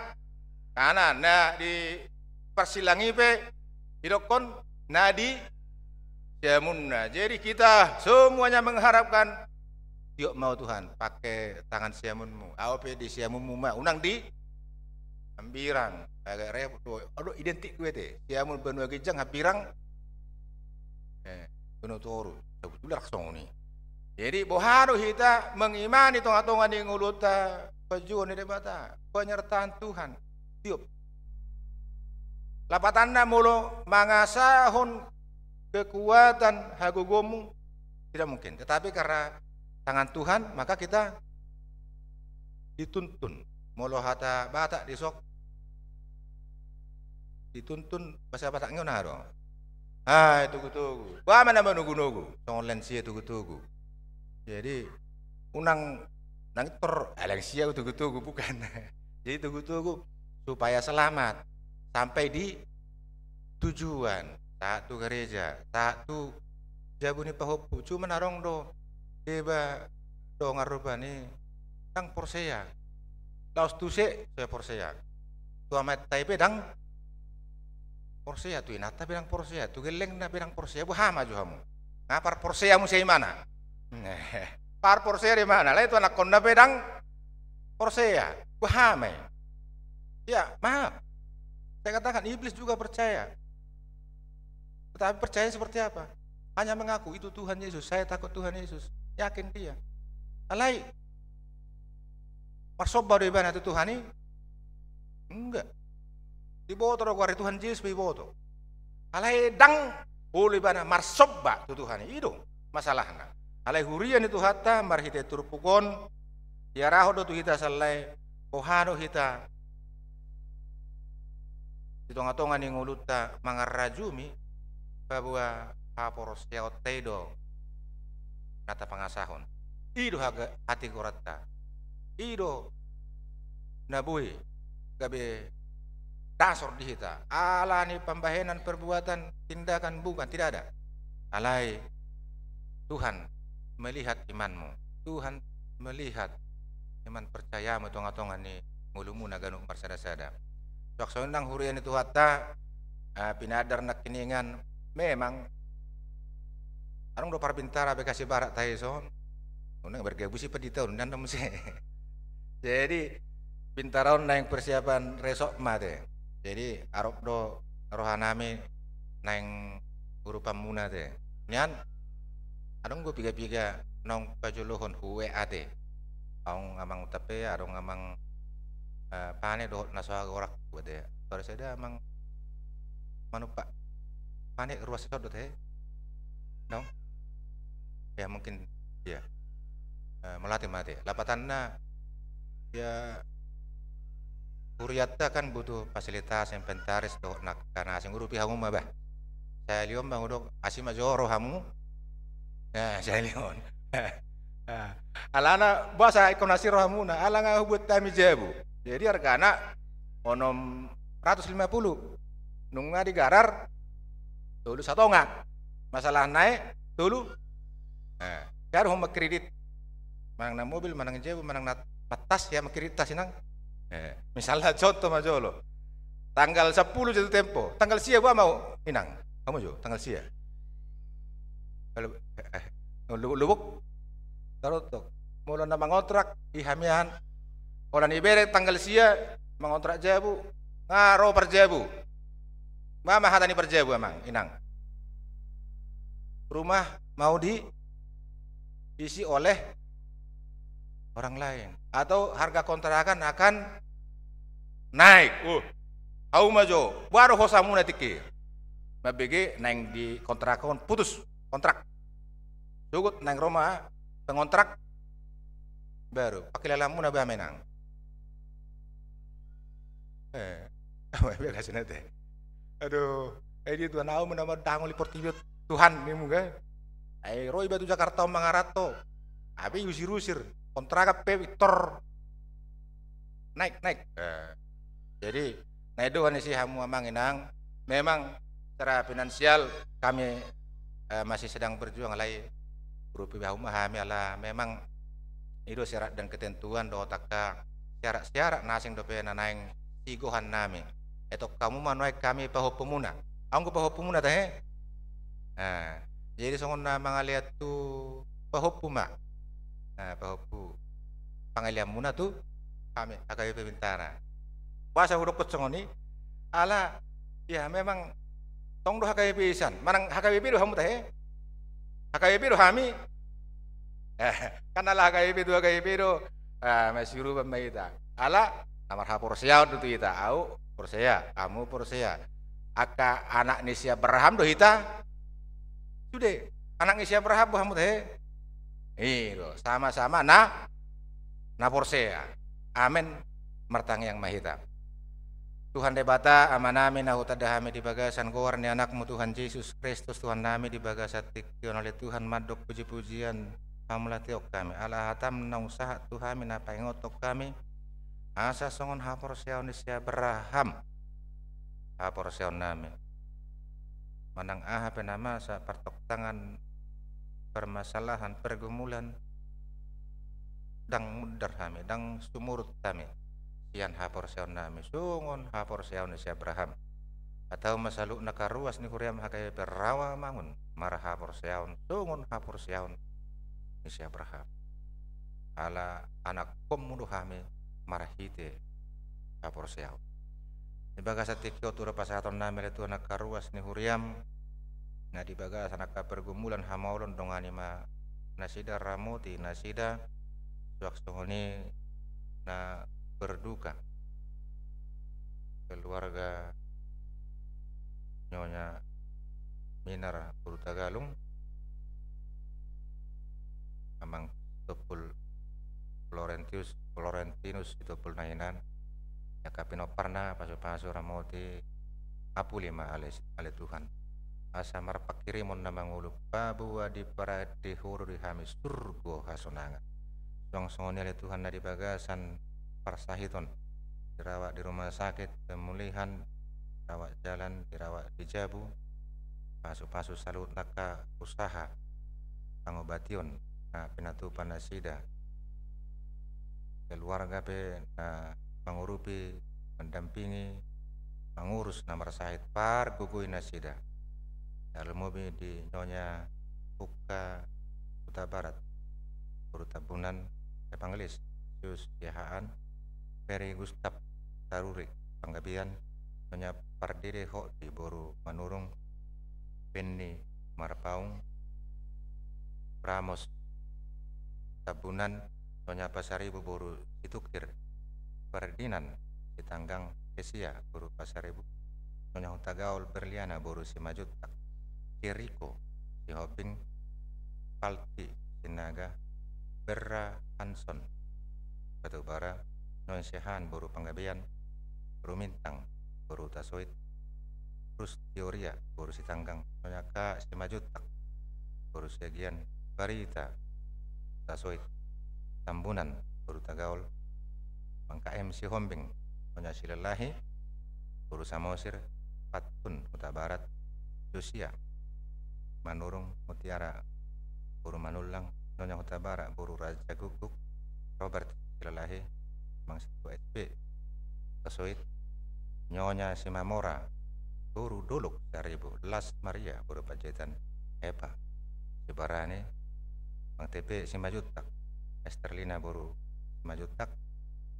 kanan nah di persilangi pe hidokon nadi siamunna. Jadi kita semuanya mengharapkan yuk mau Tuhan pakai tangan siamunmu AOP di siamunmu mah unang di ambirang agak repot aduh identik gue teh siamun benua gejang habirang benua toru sebetulnya langsung nih. Jadi boharu kita mengimani tonga-tonga di nguluta pejuan di debata penyertaan Tuhan tiup lapatanna mulo mangasahon kekuatan hagugomu tidak mungkin, tetapi karena tangan Tuhan maka kita dituntun molo hata batak disok dituntun bahasa Bataknya naro tugu-tugu ba mana menugu-nugu songon lensia tugu-tugu jadi unang nangtor lensia tugu-tugu bukan jadi tugu-tugu supaya selamat sampai di tujuan tak tu gereja tak tu jabuni pahopu cuma narong do deba do ngarubani tang porseya laos tuse saya porseya tu amat taipe dang porseya tu inata bilang porseya tu geleng na bilang porseya bu hama jo hamu ngapar porseya mu sei mana par porseya di mana lain tu anak konda pedang porseya bu hama ya maaf saya katakan iblis juga percaya. Tetapi percaya seperti apa? Hanya mengaku itu Tuhan Yesus, saya takut Tuhan Yesus. Yakin dia. Alai. Marsoba di mana itu Tuhan ini? Enggak. Di boto dari Tuhan Yesus di boto. Alai dang boleh bana marsoba itu Tuhan ini. Itu masalahnya. Alai hurian itu hatta marhite turpukon ya rahodo tu kita salai kohano kita di tonga-tonga ni nguluta mangarajumi bahwa haporos yaoteido kata pengasahon ido haga hati korata ido nabui gabe dasor di kita alani pembahenan perbuatan tindakan bukan tidak ada alai Tuhan melihat imanmu Tuhan melihat iman percayamu tonga-tonga ni ngulumu naganu marsada-sada Waksonang hurian itu hatta pinadar nak kiningan memang arung do parbintara bekasi barat taison unang bergabusi pedita undan mesti jadi bintaron naing persiapan resok mate jadi arok do rohanami naing urupan muna te nyan arung go piga-piga nong pajulohon huwe ate aung amang utape arung amang pane do nasoha gorak buat ya. Kalau saya amang manupa pane ruas sodot no? Ya mungkin ya melatih mati. Lapatanna ya Huriatta kan butuh fasilitas inventaris do nak kana sing urupi hamu mah bah. Saya liom bang udok asima joro hamu. Nah, saya lion. Alana bahasa ikonasi rohamuna alanga hubut kami jabu. Jadi hargana onom 150 nunga digarar dulu satonga masalah naik dulu karo homa kredit manang na mobil manang jebu manang na patas ya kredit tas inang misalnya contoh majolo tanggal 10 jatuh tempo tanggal sia gua mau inang kamu jo tanggal sia kalau lubuk tarutok mulai na mangontrak ihamian orang ibere tanggal sia mengontrak jabu ngaro perjabu mama hatani perjabu emang inang rumah mau diisi oleh orang lain atau harga kontrakan akan naik au majo baru hosamu natiki mabege nang di kontrakan putus kontrak sugut nang rumah pengontrak baru pakai lalamu na ba menang aduh di Tuhan au menama dango liportibio Tuhan nih muga. Roi batu Jakarta mangarato. Abi usir-usir kontraka pe Victor naik. Jadi nah itu kan sih hamu amanginang memang secara finansial kami masih sedang berjuang lagi berupa memahami ala memang itu syarat dan ketentuan do taka syarat nasing do pe nanaing sigohan nami itu kamu manuai kami paho pemuna anggo paho pemuna teh jadi songon na mangaliat tu paho puma paho pu pangalian muna tu kami AKBP Bintara puasa huruf songoni ala ya memang tong do HKBP isan manang HKBP do hamu teh HKBP do hami kan ala HKBP do masih rupa maita ala namar haporsia do tu ita au porsia kamu porsia aka anak Nisia Abraham do hita sudah anak Nisia Abraham do hamu teh do sama-sama na porsia amin mertang yang mahita Tuhan debata amanami nahuta dahami di bagasan kowar ni anakmu Tuhan Yesus Kristus Tuhan nami di bagasan tikyon oleh Tuhan madok puji-pujian hamulatiok kami ala hatam na usaha Tuhan minapaingotok kami asa songon hapor siaw Nisia Abraham hapor siaw nami manang aha penama sa partok tangan permasalahan pergumulan dang mudar kami dang sumurut kami sian hapor siaw nami sungon hapor siaw Nisia Abraham atau masaluk nakaruas ni kuriam HKBP Rawa Mangun marah hapor siaw sungon hapor siaw Nisia Abraham ala anak komunuh kami marah hite hapor siaw di bagasa tikyo tura pasaton nami letu anak karuas ni huriam na di bagasa anak pergumulan hamaulon dongani ma nasida ramuti nasida suak songoni na berduka keluarga Nyonya Minar Puru Tagalung amang topul Florentinus itopul nainan yakapino parna pasu ramoti apulima ale Tuhan asa marpakirimon na manguluk pabuwa di para dihuru di hamis surgo hasonanga song-songoni ale Tuhan na di bagasan parsahiton dirawat di rumah sakit pemulihan dirawat jalan dirawat di Jabu pasu-pasu salut naka usaha pangobation na pinatupan nasida keluarga pe na mengurupi mendampingi mengurus nomor sahid par gugui nasida dalam mobil di Nyonya Buka Kota Barat Perutabunan Panggelis Yus Yahaan Peri Gustaf Taruri Panggabian Nyonya Pardede Ho di Boru Manurung Penni Marpaung Pramos Tabunan Nyonya Pasaribu Boru Situkir Ferdinand Ditanggang Kesia Boru Pasaribu Nyonya Hutagaul Berliana Boru Simajutak Kiriko Sihoping Palti Sinaga Berra Hanson Batubara Non Sehan Boru Panggabian Boru Mintang Boru Tasoit Terus Teoria Boru Sitanggang Nyonya Ka Simajutak Boru Segian Barita Tasoit Tambunan Boru Tagaul Mangka MC Hombing Nyonya Silelahi Boru Samosir Patun Kota Barat Josia Manurung Mutiara Boru Manulang Nyonya Kota Barat Boru Raja Guguk Robert Silelahi Mangsitu SP Tasoit Nyonya Simamora Boru Doluk Saribu Las Maria Boru Pajetan Eva Sibarane Mang TP Simajutak Esterlina Boru Simajutak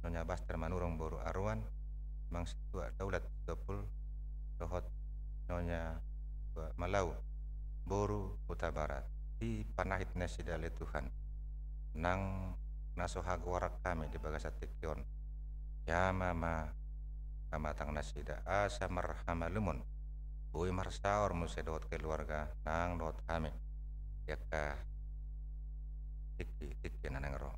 Nyonya Baster Manurung Boru Arwan Mang Situa Daulat Dopul Dohot Nyonya Malau Boru Kota Barat di panahit nasida le Tuhan nang nasohag warak kami di bagasat tikyon ya mama kamatang nasida asa marhama lumun bui marsaor musedot keluarga nang dot kami yaka tiki nanang ro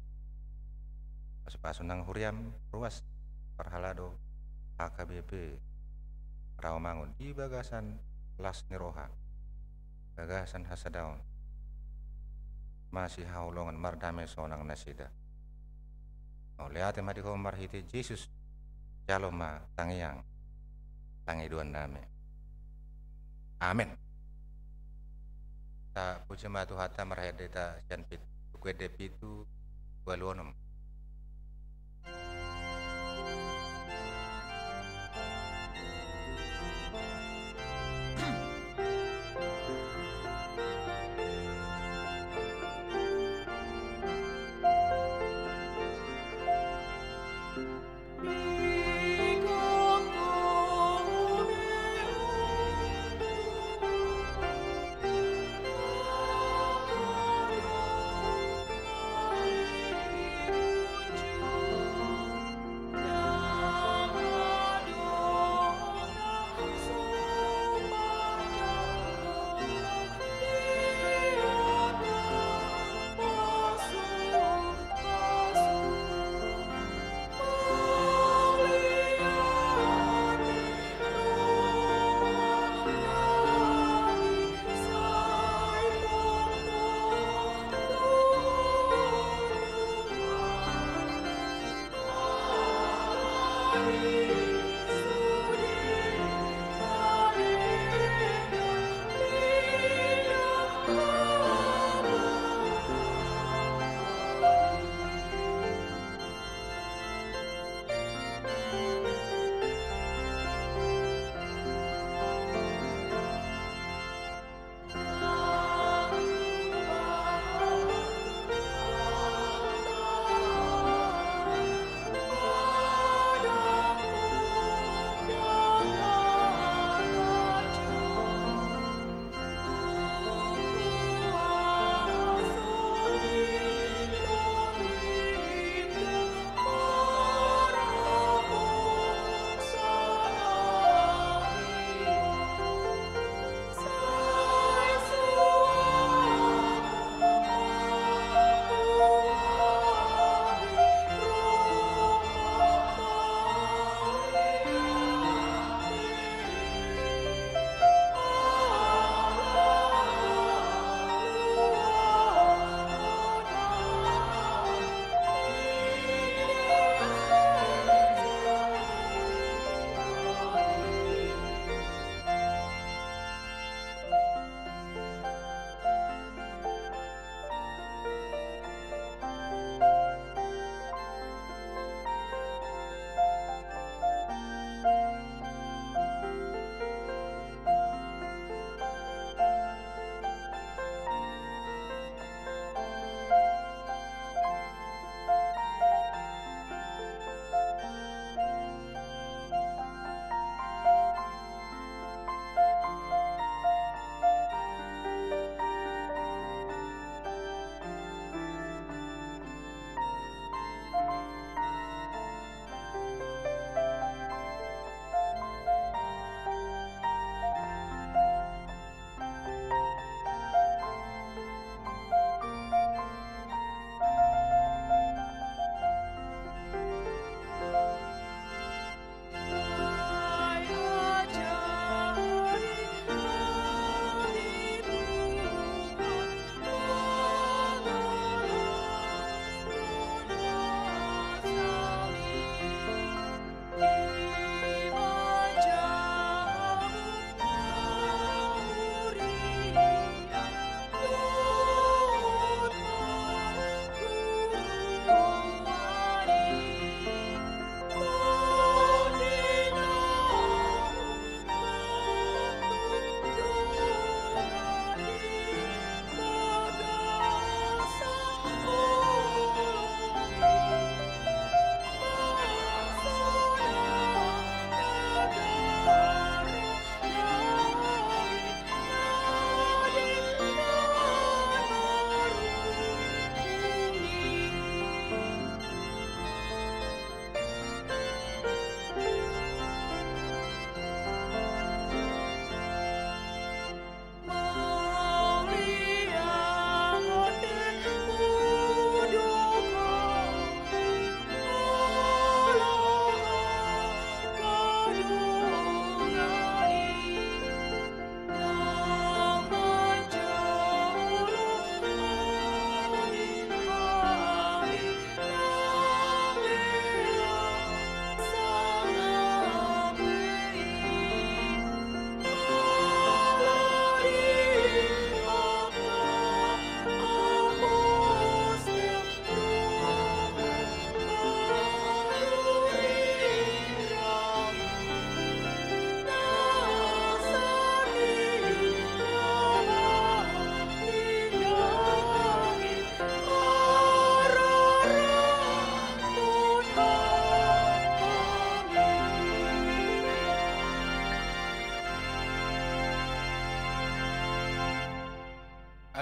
pasu nang huriam ruas parhalado HKBP Rawamangun di bagasan las niroha gagasan hasadaun masih haulongan mardame sonang nasida oleate madi ko marhiti Jesus jaloma tangiang tangiduan name amin ta puja matu hata marhedeta janpit kuede pitu waluonum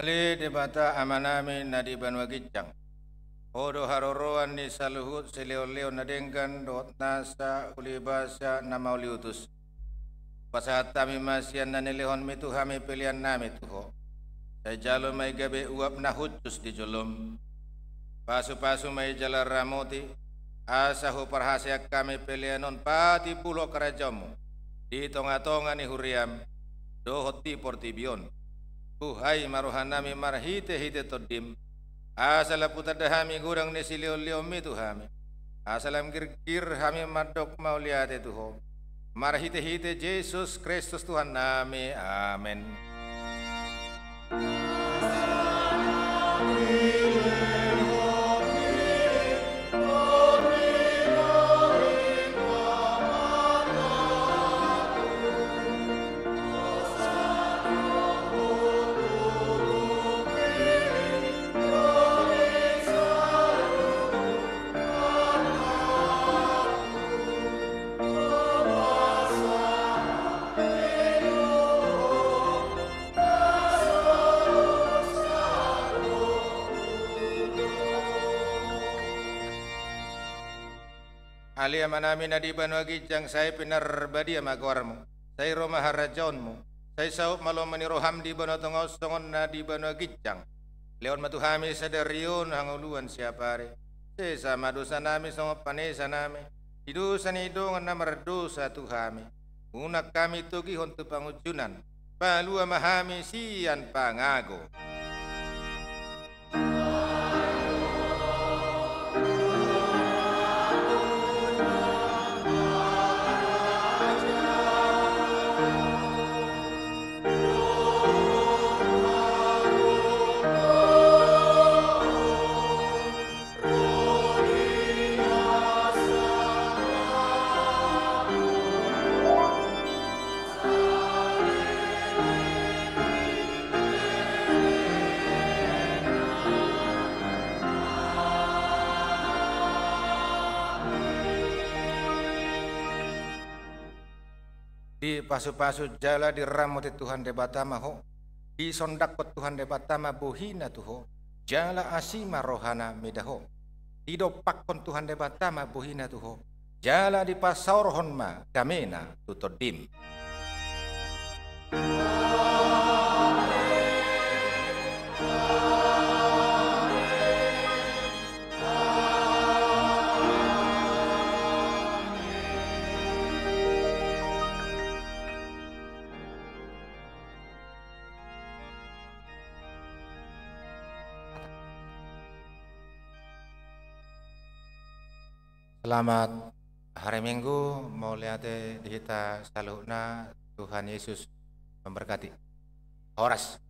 Ali debata amanami nadi banua gicang. Odo haroroan ni saluhut sileo-leo nadengkan dot nasa ulibasa nama uliutus. Pasatami masian nanilihon mitu hami pilihan nami tuho. Saya jalo may gabi uap nahutus di jolom. Pasu-pasu may jalar ramoti. Asahu parhasyak kami pilihanon pati pulo karajamu. Di tonga-tonga ni huriam. Dohoti portibion. Buhay maruhanami marhite-hite todim. Asala putadahami gurang ni silio-lio mitu hami. Asalam kir-kir hami madok mauliate tuho. Marhite-hite Yesus Kristus Tuhan nami. Amin. Ali amanami nadi banua gijang saya pinarbadi amagwarmu. Saya roma harajaunmu. Saya saup malom maniroham di banua tongos songon nadi banua gijang. Leon matuhami sadarion hanguluan siapare. Saya sama dosa nami songo panesa nami. Di dosa ni dongan namar dosa tuhami. Unak kami tugi hontu pangujunan. Palu amahami sian pangago. Di pasu-pasu jala di ramoti Tuhan debatama ho. Di sondakot Tuhan debatama buhina tuho. Jala asima rohana medaho. Di dopakon Tuhan debatama buhina tuho. Jala di pasaurhon ma damena tutodim. Selamat hari Minggu, mau lihat di kita saluna Tuhan Yesus memberkati. Horas.